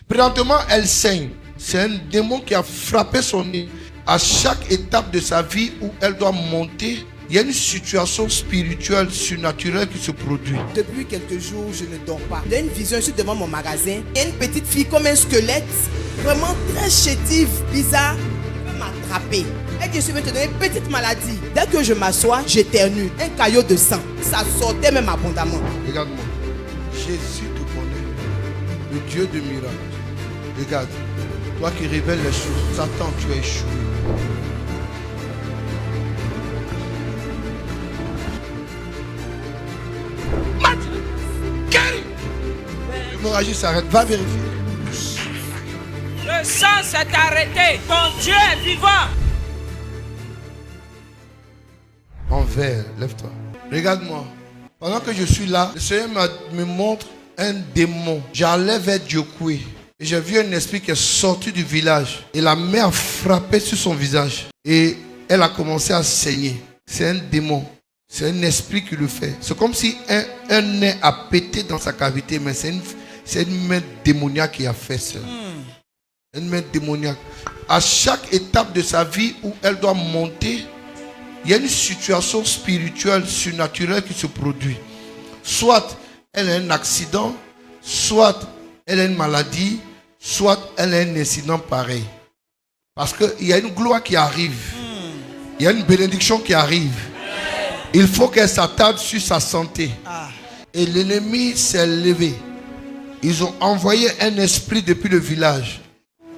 Présentement, elle saigne. C'est un démon qui a frappé son nez. À chaque étape de sa vie où elle doit monter, il y a une situation spirituelle, surnaturelle qui se produit. Depuis quelques jours, je ne dors pas. Il y a une vision, je suis devant mon magasin. Il y a une petite fille comme un squelette, vraiment très chétive, bizarre. Elle veut m'attraper. Elle dit, je vais te donner une petite maladie. Dès que je m'assois, j'éternue. Un caillot de sang. Ça sortait même abondamment. Regarde-moi. Jésus te connaît. Le Dieu de miracles. Regarde. Toi qui révèles les choses. Satan, tu as échoué. L'hémorragie s'arrête. Va vérifier. Le sang s'est arrêté. Ton Dieu est vivant. Envers, lève-toi. Regarde-moi. Pendant que je suis là, le Seigneur me montre un démon. J'allais vers Diokoué. Et j'ai vu un esprit qui est sorti du village. Et la main a frappé sur son visage. Et elle a commencé à saigner. C'est un démon. C'est un esprit qui le fait. C'est comme si un nez a pété dans sa cavité. Mais c'est une main démoniaque qui a fait ça. Une main démoniaque. À chaque étape de sa vie où elle doit monter, il y a une situation spirituelle, surnaturelle qui se produit. Soit elle a un accident, soit elle a une maladie, soit elle a un incident pareil. Parce qu'il y a une gloire qui arrive. Il y a une bénédiction qui arrive. Il faut qu'elle s'attarde sur sa santé. Et l'ennemi s'est levé. Ils ont envoyé un esprit depuis le village.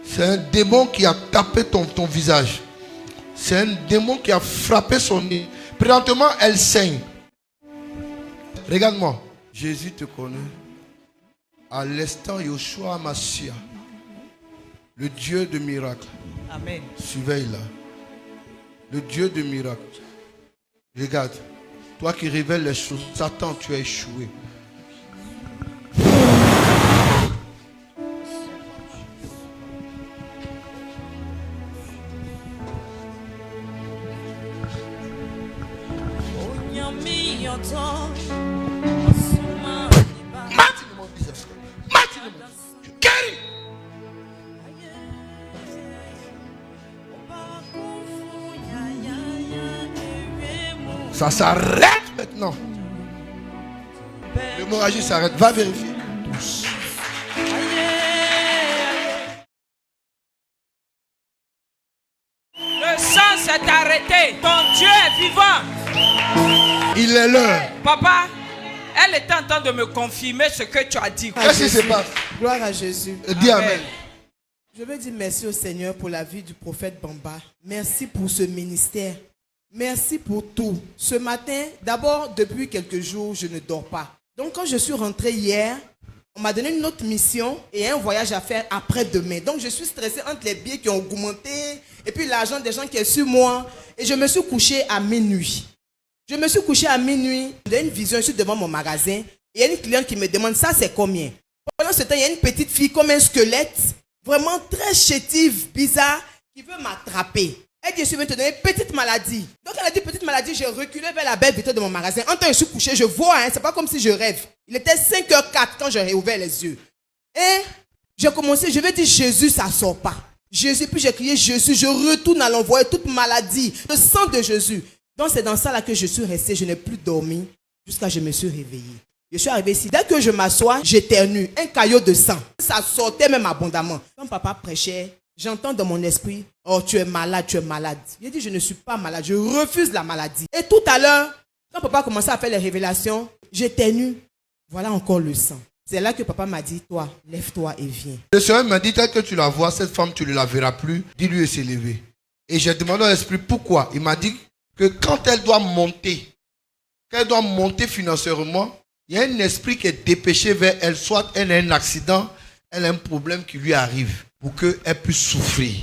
C'est un démon qui a tapé ton visage. C'est un démon qui a frappé son nez. Présentement, elle saigne. Regarde-moi. Jésus te connaît. À l'instant, Yoshua Massia, le Dieu de miracles. Amen. Surveille-la. Le Dieu de miracles. Regarde. Toi qui révèles les choses. Satan, tu as échoué. Ça s'arrête maintenant. L'hémorragie s'arrête. Va vérifier. Le sang s'est arrêté. Ton Dieu est vivant. Il est l'heure. Papa, elle était en train de me confirmer ce que tu as dit. Qu'est-ce qui se passe? Gloire à Jésus. Dis Amen. Je veux dire merci au Seigneur pour la vie du prophète Bamba. Merci pour ce ministère. Merci pour tout. Ce matin, d'abord, depuis quelques jours, je ne dors pas. Donc, quand je suis rentré hier, on m'a donné une autre mission et un voyage à faire après-demain. Donc, je suis stressé entre les billets qui ont augmenté et puis l'argent des gens qui est sur moi. Et je me suis couché à minuit. Je me suis couché à minuit. J'ai une vision, je suis devant mon magasin. Et il y a une cliente qui me demande, ça c'est combien? Pendant ce temps, il y a une petite fille comme un squelette, vraiment très chétive, bizarre, qui veut m'attraper. Elle dit, je vais te donner une petite maladie. Donc elle a dit petite maladie, j'ai reculé vers la belle vitrine de mon magasin. En temps, je suis couché, je vois, c'est pas comme si je rêve. Il était 5h04 quand j'ai réouvert les yeux. Et j'ai commencé, je vais dire Jésus, ça sort pas. Jésus, puis j'ai crié Jésus, je retourne à l'envoyer toute maladie, le sang de Jésus. Donc c'est dans ça là que je suis resté, je n'ai plus dormi jusqu'à ce que je me suis réveillé. Je suis arrivé ici, dès que je m'assois, j'éternue, un caillot de sang. Ça sortait même abondamment. Quand papa prêchait, j'entends dans mon esprit, oh tu es malade, tu es malade. J'ai dit je ne suis pas malade, je refuse la maladie. Et tout à l'heure, quand papa commençait à faire les révélations, j'éternue, voilà encore le sang. C'est là que papa m'a dit, toi, lève-toi et viens. Le Seigneur m'a dit, tel que tu la vois, cette femme, tu ne la verras plus. Dis-lui de s'élever. Et j'ai demandé à l'esprit pourquoi. Il m'a dit que quand elle doit monter, financièrement, il y a un esprit qui est dépêché vers elle. Soit elle a un accident, elle a un problème qui lui arrive pour qu'elle puisse souffrir.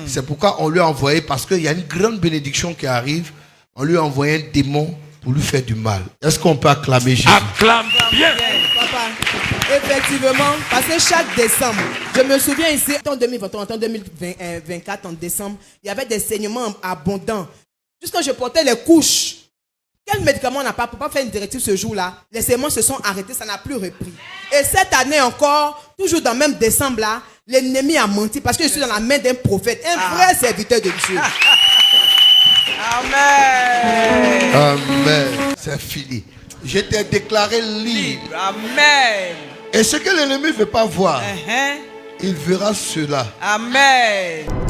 C'est pourquoi on lui a envoyé, parce qu'il y a une grande bénédiction qui arrive, on lui a envoyé un démon pour lui faire du mal. Est-ce qu'on peut acclamer Jésus? Acclame bien. Papa, effectivement, parce que chaque décembre, je me souviens ici, en 2023, en 2024, en décembre, il y avait des saignements abondants. Jusqu'à je portais les couches. Quel médicament on n'a pas pour pas faire une directive ce jour-là? Les serments se sont arrêtés, ça n'a plus repris. Et cette année encore, toujours dans le même décembre là, l'ennemi a menti parce que je suis dans la main d'un prophète, un vrai serviteur de Dieu. Amen. Amen. C'est fini. Je t'ai déclaré libre. Amen. Et ce que l'ennemi ne veut pas voir, il verra cela. Amen.